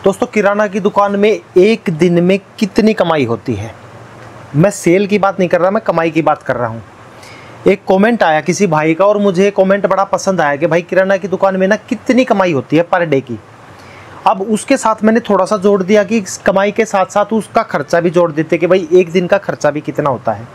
दोस्तों किराना की दुकान में एक दिन में कितनी कमाई होती है? मैं सेल की बात नहीं कर रहा, मैं कमाई की बात कर रहा हूँ। एक कमेंट आया किसी भाई का और मुझे कमेंट बड़ा पसंद आया कि भाई किराना की दुकान में ना कितनी कमाई होती है पर डे की। अब उसके साथ मैंने थोड़ा सा जोड़ दिया कि कमाई के साथ साथ उसका खर्चा भी जोड़ देते कि भाई एक दिन का खर्चा भी कितना होता है।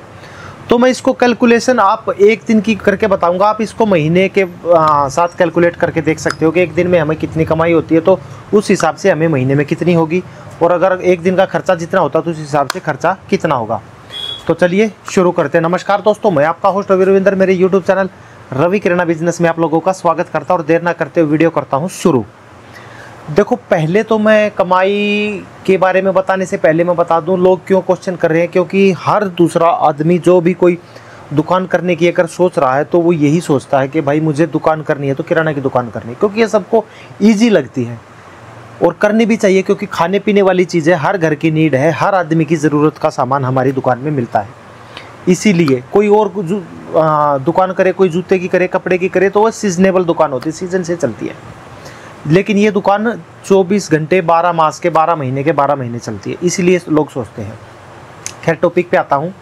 तो मैं इसको कैलकुलेशन आप एक दिन की करके बताऊंगा, आप इसको महीने के साथ कैलकुलेट करके देख सकते हो कि एक दिन में हमें कितनी कमाई होती है, तो उस हिसाब से हमें महीने में कितनी होगी, और अगर एक दिन का खर्चा जितना होता है तो उस हिसाब से खर्चा कितना होगा। तो चलिए शुरू करते हैं। नमस्कार दोस्तों, मैं आपका होस्ट रवि रविंदर, मेरे यूट्यूब चैनल रवि किराना बिजनेस में आप लोगों का स्वागत करता हूँ और देर ना करते हुए वीडियो करता हूँ शुरू। देखो पहले तो मैं कमाई के बारे में बताने से पहले मैं बता दूं लोग क्यों क्वेश्चन कर रहे हैं, क्योंकि हर दूसरा आदमी जो भी कोई दुकान करने की अगर सोच रहा है तो वो यही सोचता है कि भाई मुझे दुकान करनी है तो किराना की दुकान करनी है, क्योंकि ये सबको ईजी लगती है और करनी भी चाहिए, क्योंकि खाने पीने वाली चीज़ें हर घर की नीड है, हर आदमी की ज़रूरत का सामान हमारी दुकान में मिलता है। इसीलिए कोई और दुकान करे, कोई जूते की करे, कपड़े की करे, तो वह सीजनेबल दुकान होती है, सीजन से चलती है। लेकिन ये दुकान 24 घंटे 12 मास के 12 महीने के 12 महीने चलती है, इसीलिए लोग सोचते हैं। खैर टॉपिक पे आता हूँ।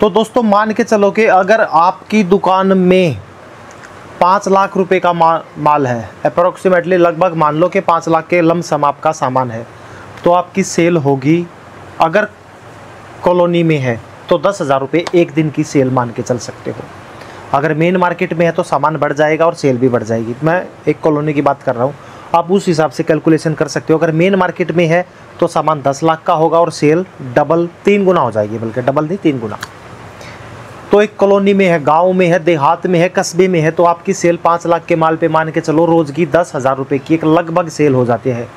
तो दोस्तों मान के चलो कि अगर आपकी दुकान में 5 लाख रुपए का माल है, अप्रोक्सीमेटली लगभग मान लो कि 5 लाख के लमसम आपका सामान है, तो आपकी सेल होगी, अगर कॉलोनी में है तो 10,000 रुपये एक दिन की सेल मान के चल सकते हो। अगर मेन मार्केट में है तो सामान बढ़ जाएगा और सेल भी बढ़ जाएगी। मैं एक कॉलोनी की बात कर रहा हूँ, आप उस हिसाब से कैलकुलेशन कर सकते हो। अगर मेन मार्केट में है तो सामान 10 लाख का होगा और सेल डबल 3 गुना हो जाएगी, बल्कि डबल नहीं 3 गुना। तो एक कॉलोनी में है, गांव में है, देहात में है, कस्बे में है, तो आपकी सेल 5 लाख के माल पे मान के चलो रोज़ की 10,000 रुपये की एक लगभग सेल हो जाती है।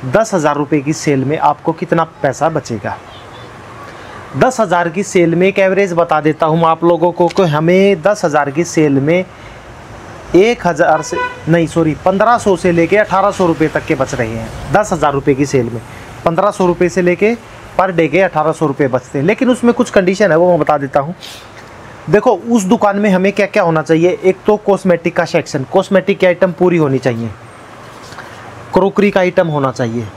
10,000 रुपये की सेल में आपको कितना पैसा बचेगा? 10,000 की सेल में एक एवरेज बता देता हूँ आप लोगों को कि हमें 10,000 की सेल में 1500 से लेके 1800 रुपये तक के बच रहे हैं। 10,000 रुपये की सेल में 1500 रुपये से लेके पर डे के 1800 रुपये बचते हैं। लेकिन उसमें कुछ कंडीशन है, वो मैं बता देता हूँ। देखो उस दुकान में हमें क्या क्या होना चाहिए। एक तो कॉस्मेटिक का सेक्शन, कॉस्मेटिक की आइटम पूरी होनी चाहिए, क्रोकरी का आइटम होना चाहिए,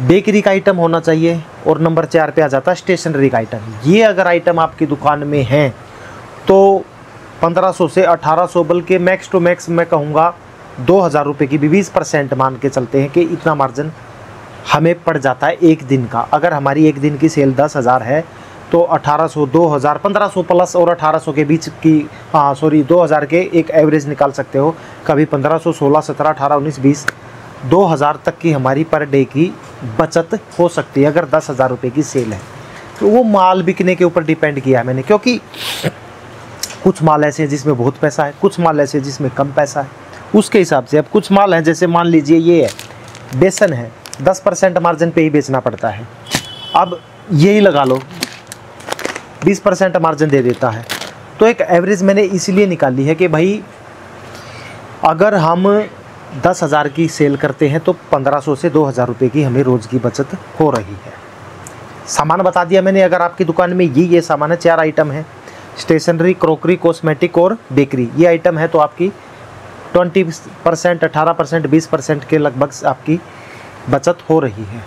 बेकरी का आइटम होना चाहिए, और नंबर 4 पे आ जाता है स्टेशनरी का आइटम। ये अगर आइटम आपकी दुकान में हैं तो 1500 से 1800, बल्कि मैक्स टू मैक्स मैं कहूँगा 2,000 रुपये की भी 20% मान के चलते हैं कि इतना मार्जिन हमें पड़ जाता है एक दिन का। अगर हमारी एक दिन की सेल 10,000 है तो 1800, 2,000, 1500 प्लस और 1800 के बीच की 2,000 के एक एवरेज निकाल सकते हो। कभी 1500, 16, 17, 18, 19, 20, 2,000 तक की हमारी पर डे की बचत हो सकती है अगर 10,000 रुपये की सेल है। तो वो माल बिकने के ऊपर डिपेंड किया है मैंने, क्योंकि कुछ माल ऐसे हैं जिसमें बहुत पैसा है, कुछ माल ऐसे जिसमें कम पैसा है, उसके हिसाब से। अब कुछ माल है, जैसे मान लीजिए ये है बेसन है, 10% मार्जिन पे ही बेचना पड़ता है। अब यही लगा लो 20% मार्जिन दे देता है। तो एक एवरेज मैंने इसलिए निकाली है कि भाई अगर हम 10,000 की सेल करते हैं तो 1500 से 2,000 रुपये की हमें रोज़ की बचत हो रही है। सामान बता दिया मैंने। अगर आपकी दुकान में ये सामान है, 4 आइटम है, स्टेशनरी, क्रोकरी, कॉस्मेटिक और बेकरी, ये आइटम है, तो आपकी 20%, 18%, 20% के लगभग आपकी बचत हो रही है।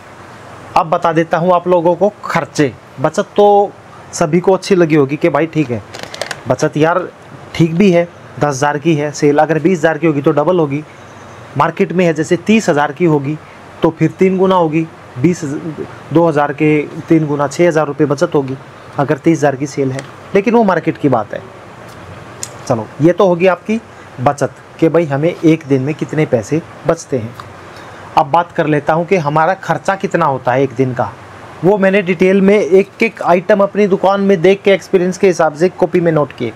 अब बता देता हूँ आप लोगों को खर्चे। बचत तो सभी को अच्छी लगी होगी कि भाई ठीक है बचत यार ठीक भी है, 10,000 की है सेल, अगर 20,000 की होगी तो डबल होगी। मार्केट में है जैसे 30,000 की होगी तो फिर 3 गुना होगी, 2,000 के 3 गुना 6,000 रुपये बचत होगी अगर 30,000 की सेल है। लेकिन वो मार्केट की बात है। चलो ये तो होगी आपकी बचत कि भाई हमें एक दिन में कितने पैसे बचते हैं। अब बात कर लेता हूँ कि हमारा खर्चा कितना होता है एक दिन का। वो मैंने डिटेल में एक एक आइटम अपनी दुकान में देख के एक्सपीरियंस के हिसाब से कॉपी में नोट किए,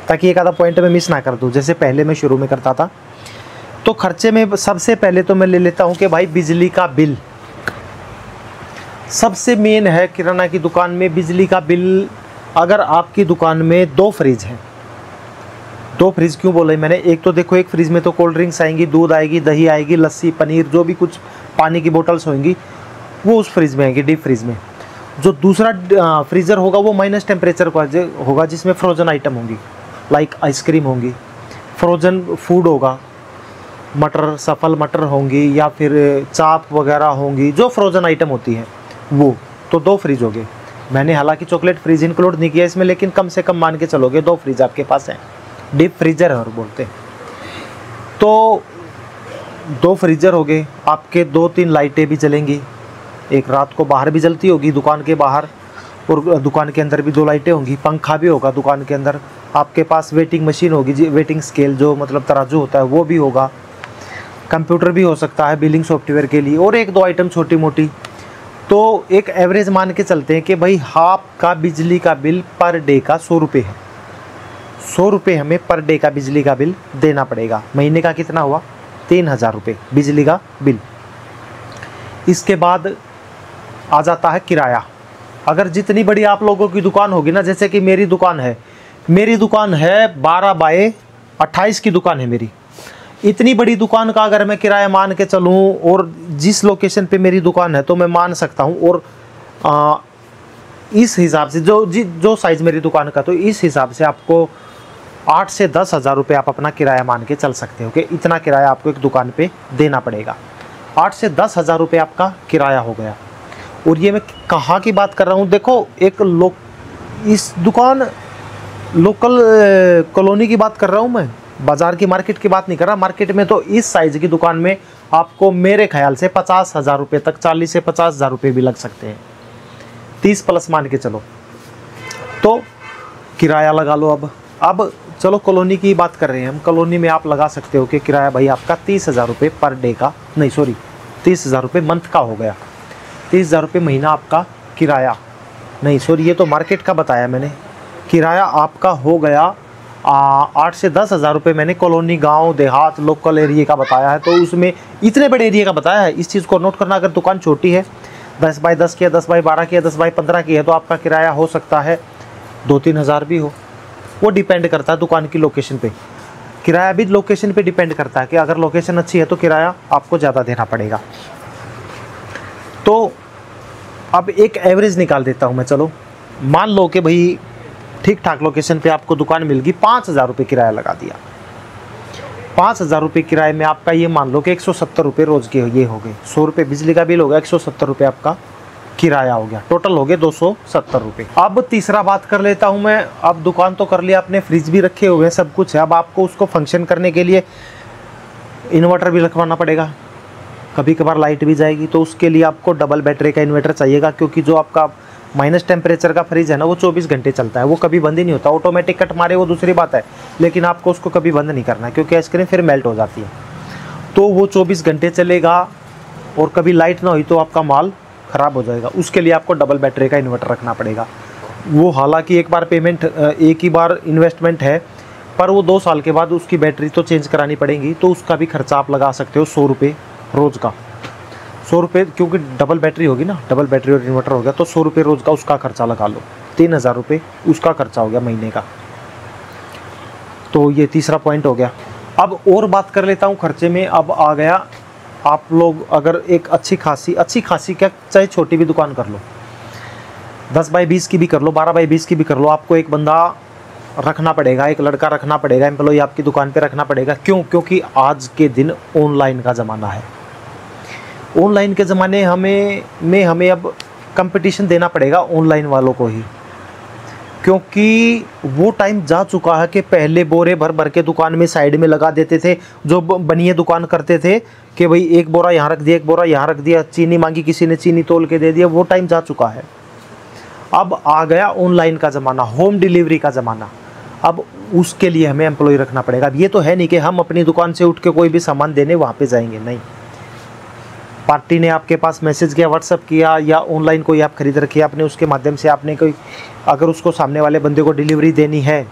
ताकि एक आधा पॉइंट में मिस ना कर दूँ, जैसे पहले मैं शुरू में करता था। तो खर्चे में सबसे पहले तो मैं ले लेता हूं कि भाई बिजली का बिल सबसे मेन है किराना की दुकान में। बिजली का बिल, अगर आपकी दुकान में 2 फ्रिज हैं, 2 फ्रिज क्यों बोले मैंने, एक तो देखो एक फ्रिज में तो कोल्ड ड्रिंक्स आएंगी, दूध आएगी, दही आएगी, लस्सी, पनीर, जो भी कुछ पानी की बोतल्स होंगी वो उस फ्रिज में आएंगी, डीप फ्रिज में। जो दूसरा फ्रीज़र होगा वो माइनस टेम्परेचर का होगा, जिसमें फ्रोज़न आइटम होंगी, लाइक आइसक्रीम होंगी, फ्रोज़न फूड होगा, मटर, सफल मटर होंगी या फिर चाप वगैरह होंगी, जो फ्रोज़न आइटम होती हैं वो, तो 2 फ्रिज हो गए। मैंने हालांकि चॉकलेट फ्रिज इंक्लूड नहीं किया इसमें, लेकिन कम से कम मान के चलोगे 2 फ्रिज आपके पास हैं, डीप फ्रीजर है और बोलते हैं। तो 2 फ्रीजर हो गए आपके, 2-3 लाइटें भी जलेंगी, एक रात को बाहर भी जलती होगी दुकान के बाहर, और दुकान के अंदर भी 2 लाइटें होंगी, पंखा भी होगा दुकान के अंदर, आपके पास वेटिंग मशीन होगी जी, वेटिंग स्केल जो मतलब तराजू होता है वो भी होगा, कंप्यूटर भी हो सकता है बिलिंग सॉफ्टवेयर के लिए, और 1-2 आइटम छोटी मोटी। तो एक एवरेज मान के चलते हैं कि भाई आपका बिजली का बिल पर डे का 100 रुपये है, 100 रुपये हमें पर डे का बिजली का बिल देना पड़ेगा। महीने का कितना हुआ? 3000 रुपये बिजली का बिल। इसके बाद आ जाता है किराया। अगर जितनी बड़ी आप लोगों की दुकान होगी ना, जैसे कि मेरी दुकान है 12 बाय 28 की दुकान है मेरी, इतनी बड़ी दुकान का अगर मैं किराया मान के चलूँ, और जिस लोकेशन पे मेरी दुकान है तो मैं मान सकता हूँ, और इस हिसाब से जो साइज़ मेरी दुकान का, तो इस हिसाब से आपको 8 से 10 हज़ार रुपये आप अपना किराया मान के चल सकते हो कि इतना किराया आपको एक दुकान पे देना पड़ेगा। 8 से 10 हज़ार रुपये आपका किराया हो गया। और ये मैं कहाँ की बात कर रहा हूँ, देखो एक इस दुकान लोकल कॉलोनी की बात कर रहा हूँ मैं, बाज़ार की मार्केट की बात नहीं कर रहा। मार्केट में तो इस साइज़ की दुकान में आपको मेरे ख्याल से 50 हज़ार रुपये तक, 40 से 50 हज़ार रुपये भी लग सकते हैं, 30 प्लस मान के चलो, तो किराया लगा लो। अब चलो कॉलोनी की बात कर रहे हैं हम, कॉलोनी में आप लगा सकते हो कि किराया भाई आपका 30 हज़ार रुपये पर डे का, नहीं सॉरी 30 हज़ार रुपये मंथ का हो गया, 30 हज़ार रुपये महीना आपका किराया, नहीं सॉरी ये तो मार्केट का बताया मैंने, किराया आपका हो गया 8 से 10 हज़ार रुपये मैंने कॉलोनी, गांव, देहात, लोकल एरिया का बताया है, तो उसमें इतने बड़े एरिया का बताया है। इस चीज़ को नोट करना, अगर दुकान छोटी है 10 बाई 10 की है, 10 बाई 12 की है, 10 बाई 15 की है, तो आपका किराया हो सकता है 2-3 हज़ार भी हो, वो डिपेंड करता है दुकान की लोकेशन पे। किराया भी लोकेशन पे डिपेंड करता है कि अगर लोकेशन अच्छी है तो किराया आपको ज़्यादा देना पड़ेगा। तो अब एक एवरेज निकाल देता हूँ मैं, चलो मान लो कि भाई ठीक ठाक लोकेशन पे आपको दुकान मिल गई, 5 हज़ार रुपये किराया लगा दिया, 5 हज़ार रुपये किराए में आपका ये मान लो कि 170 रुपये रोज़ के ये हो गए, 100 रुपये बिजली का बिल हो गया, 170 रुपये आपका किराया हो गया, टोटल हो गए 270 रुपये। अब तीसरा बात कर लेता हूँ मैं, अब दुकान तो कर लिया आपने, फ्रिज भी रखे हुए हैं, सब कुछ है, अब आपको उसको फंक्शन करने के लिए इन्वर्टर भी रखवाना पड़ेगा, कभी कभार लाइट भी जाएगी, तो उसके लिए आपको डबल बैटरी का इन्वर्टर चाहिएगा, क्योंकि जो आपका माइनस टेम्परेचर का फ्रिज है ना, वो 24 घंटे चलता है, वो कभी बंद ही नहीं होता। ऑटोमेटिक कट मारे वो दूसरी बात है, लेकिन आपको उसको कभी बंद नहीं करना है, क्योंकि आइसक्रीम फिर मेल्ट हो जाती है, तो वो 24 घंटे चलेगा, और कभी लाइट ना हुई तो आपका माल ख़राब हो जाएगा। उसके लिए आपको डबल बैटरी का इन्वर्टर रखना पड़ेगा। वो हालांकि एक बार पेमेंट, एक ही बार इन्वेस्टमेंट है, पर वो 2 साल के बाद उसकी बैटरी तो चेंज करानी पड़ेगी, तो उसका भी खर्चा आप लगा सकते हो 100 रुपये रोज़ का, 100 रुपये, क्योंकि डबल बैटरी होगी ना, डबल बैटरी और इन्वर्टर हो गया, तो 100 रुपये रोज़ का उसका खर्चा लगा लो, 3000 रुपये उसका खर्चा हो गया महीने का। तो ये तीसरा पॉइंट हो गया। अब और बात कर लेता हूँ खर्चे में। अब आ गया, आप लोग अगर एक अच्छी खासी क्या, चाहे छोटी भी दुकान कर लो, 10 बाई 20 की भी कर लो, 12 बाई 20 की भी कर लो, आपको एक बंदा रखना पड़ेगा, एक लड़का रखना पड़ेगा, एम्प्लॉय आपकी दुकान पे रखना पड़ेगा। क्यों? क्योंकि आज के दिन ऑनलाइन का ज़माना है। ऑनलाइन के ज़माने हमें अब कंपटीशन देना पड़ेगा ऑनलाइन वालों को ही, क्योंकि वो टाइम जा चुका है कि पहले बोरे भर भर के दुकान में साइड में लगा देते थे, जो बनिए दुकान करते थे कि भाई एक बोरा यहाँ रख दिया, एक बोरा यहाँ रख दिया, चीनी मांगी किसी ने चीनी तोल के दे दिया, वो टाइम जा चुका है। अब आ गया ऑनलाइन का ज़माना, होम डिलीवरी का ज़माना। अब उसके लिए हमें एम्प्लॉय रखना पड़ेगा। अब ये तो है नहीं कि हम अपनी दुकान से उठ के कोई भी सामान देने वहाँ पे जाएंगे, नहीं। पार्टी ने आपके पास मैसेज किया, व्हाट्सअप किया, या ऑनलाइन कोई आप खरीद रखी है आपने, उसके माध्यम से आपने कोई, अगर उसको सामने वाले बंदे को डिलीवरी देनी है,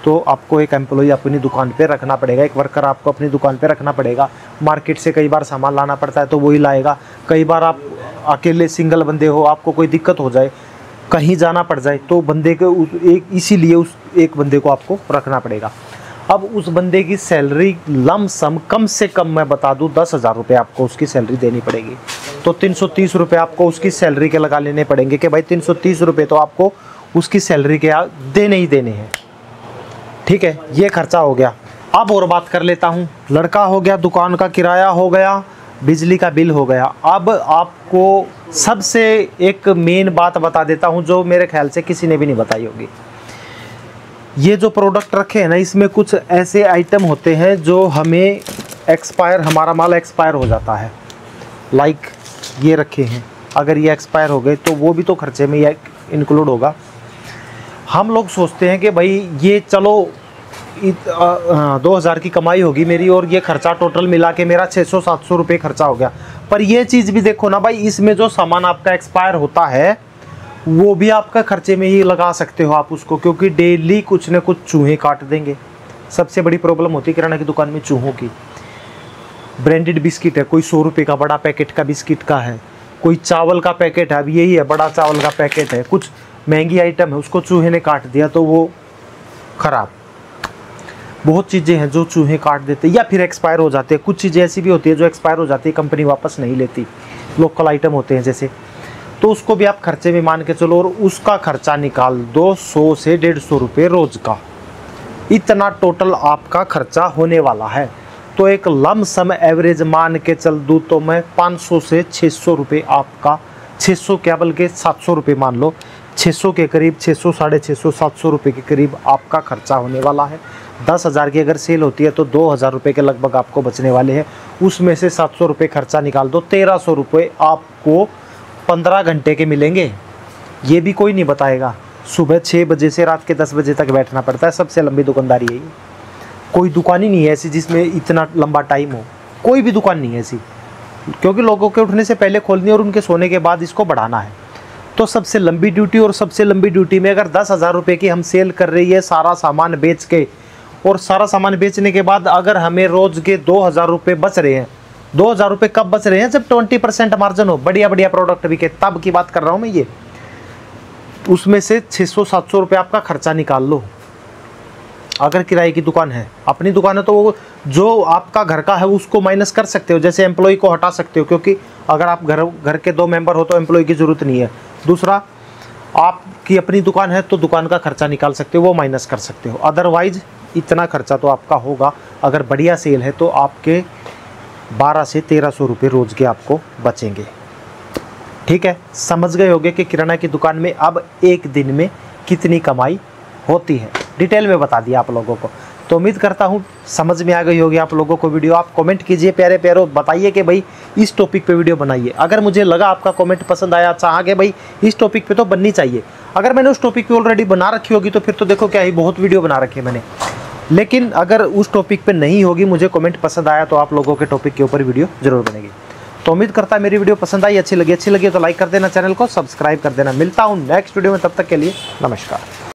तो आपको एक एम्प्लॉय अपनी दुकान पे रखना पड़ेगा, एक वर्कर आपको अपनी दुकान पे रखना पड़ेगा। मार्केट से कई बार सामान लाना पड़ता है तो वही लाएगा। कई बार आप अकेले सिंगल बंदे हो, आपको कोई दिक्कत हो जाए, कहीं जाना पड़ जाए, तो बंदे को इसीलिए उस एक बंदे को आपको रखना पड़ेगा। अब उस बंदे की सैलरी लमसम कम से कम मैं बता दूं 10,000 रुपये आपको उसकी सैलरी देनी पड़ेगी। तो 330 रुपये आपको उसकी सैलरी के लगा लेने पड़ेंगे कि भाई 330 रुपये तो आपको उसकी सैलरी के देने ही देने हैं। ठीक है, ये खर्चा हो गया। अब और बात कर लेता हूँ। लड़का हो गया, दुकान का किराया हो गया, बिजली का बिल हो गया। अब आपको सबसे एक मेन बात बता देता हूँ जो मेरे ख्याल से किसी ने भी नहीं बताई होगी। ये जो प्रोडक्ट रखे हैं ना, इसमें कुछ ऐसे आइटम होते हैं जो हमें हमारा माल एक्सपायर हो जाता है। लाइक ये रखे हैं, अगर ये एक्सपायर हो गए तो वो भी तो खर्चे में ये इंक्लूड होगा। हम लोग सोचते हैं कि भाई ये चलो 2000 की कमाई होगी मेरी और ये खर्चा टोटल मिला के मेरा 600-700 रुपये खर्चा हो गया। पर ये चीज़ भी देखो ना भाई, इसमें जो सामान आपका एक्सपायर होता है वो भी आपका खर्चे में ही लगा सकते हो आप उसको, क्योंकि डेली कुछ न कुछ चूहे काट देंगे। सबसे बड़ी प्रॉब्लम होती है किराना की दुकान में चूहों की। ब्रांडेड बिस्किट है, कोई 100 रुपये का बड़ा पैकेट का बिस्किट का है, कोई चावल का पैकेट है, अब यही है बड़ा चावल का पैकेट है, कुछ महंगी आइटम है, उसको चूहे ने काट दिया तो वो ख़राब। बहुत चीज़ें हैं जो चूहे काट देते या फिर एक्सपायर हो जाते हैं। कुछ चीज़ें ऐसी भी होती है जो एक्सपायर हो जाती है, कंपनी वापस नहीं लेती, लोकल आइटम होते हैं जैसे, तो उसको भी आप खर्चे में मान के चलो और उसका खर्चा निकाल दो 100 से 150 रुपये रोज़ का। इतना टोटल आपका खर्चा होने वाला है। तो एक लमसम एवरेज मान के चल दूँ तो मैं 500 से 600 रुपये आपका, 600 क्या बल्कि 700 रुपये मान लो, 600 के करीब, 600, 650, 700 रुपये के करीब आपका खर्चा होने वाला है। 10,000 की अगर सेल होती है तो 2,000 रुपये के लगभग आपको बचने वाले हैं। उसमें से 700 रुपये खर्चा निकाल दो, 1300 रुपये आपको 15 घंटे के मिलेंगे। ये भी कोई नहीं बताएगा। सुबह 6 बजे से रात के 10 बजे तक बैठना पड़ता है, सबसे लंबी दुकानदारी है ये। कोई दुकान ही नहीं है ऐसी जिसमें इतना लंबा टाइम हो, कोई भी दुकान नहीं है ऐसी, क्योंकि लोगों के उठने से पहले खोलनी और उनके सोने के बाद इसको बढ़ाना है। तो सबसे लंबी ड्यूटी, और सबसे लंबी ड्यूटी में अगर 10,000 रुपये की हम सेल कर रही है सारा सामान बेच के, और सारा सामान बेचने के बाद अगर हमें रोज़ के 2,000 रुपये बच रहे हैं, 2,000 रुपये कब बच रहे हैं? जब 20% मार्जिन हो, बढ़िया बढ़िया प्रोडक्ट बिके, तब की बात कर रहा हूँ मैं ये। उसमें से 600-700 रुपये आपका खर्चा निकाल लो। अगर किराए की दुकान है, अपनी दुकान है तो वो जो आपका घर का है उसको माइनस कर सकते हो, जैसे एम्प्लॉय को हटा सकते हो, क्योंकि अगर आप घर के 2 मेंबर हो तो एम्प्लॉय की ज़रूरत नहीं है। दूसरा, आपकी अपनी दुकान है तो दुकान का खर्चा निकाल सकते हो, वो माइनस कर सकते हो। अदरवाइज इतना खर्चा तो आपका होगा। अगर बढ़िया सेल है तो आपके 1200 से 1300 रुपये रोज़ के आपको बचेंगे। ठीक है, समझ गए होंगे कि किराना की दुकान में अब एक दिन में कितनी कमाई होती है। डिटेल में बता दिया आप लोगों को। तो उम्मीद करता हूँ समझ में आ गई होगी आप लोगों को वीडियो। आप कमेंट कीजिए प्यारे प्यारो, बताइए कि भाई इस टॉपिक पे वीडियो बनाइए। अगर मुझे लगा आपका कमेंट पसंद आया, चाहा कि भाई इस टॉपिक पे तो बननी चाहिए। अगर मैंने उस टॉपिक पे ऑलरेडी बना रखी होगी तो फिर तो देखो क्या ही बहुत वीडियो बना रखी है मैंने। लेकिन अगर उस टॉपिक पे नहीं होगी, मुझे कमेंट पसंद आया तो आप लोगों के टॉपिक के ऊपर वीडियो जरूर बनेगी। तो उम्मीद करता है मेरी वीडियो पसंद आई, अच्छी लगी तो लाइक कर देना, चैनल को सब्सक्राइब कर देना। मिलता हूँ नेक्स्ट वीडियो में, तब तक के लिए नमस्कार।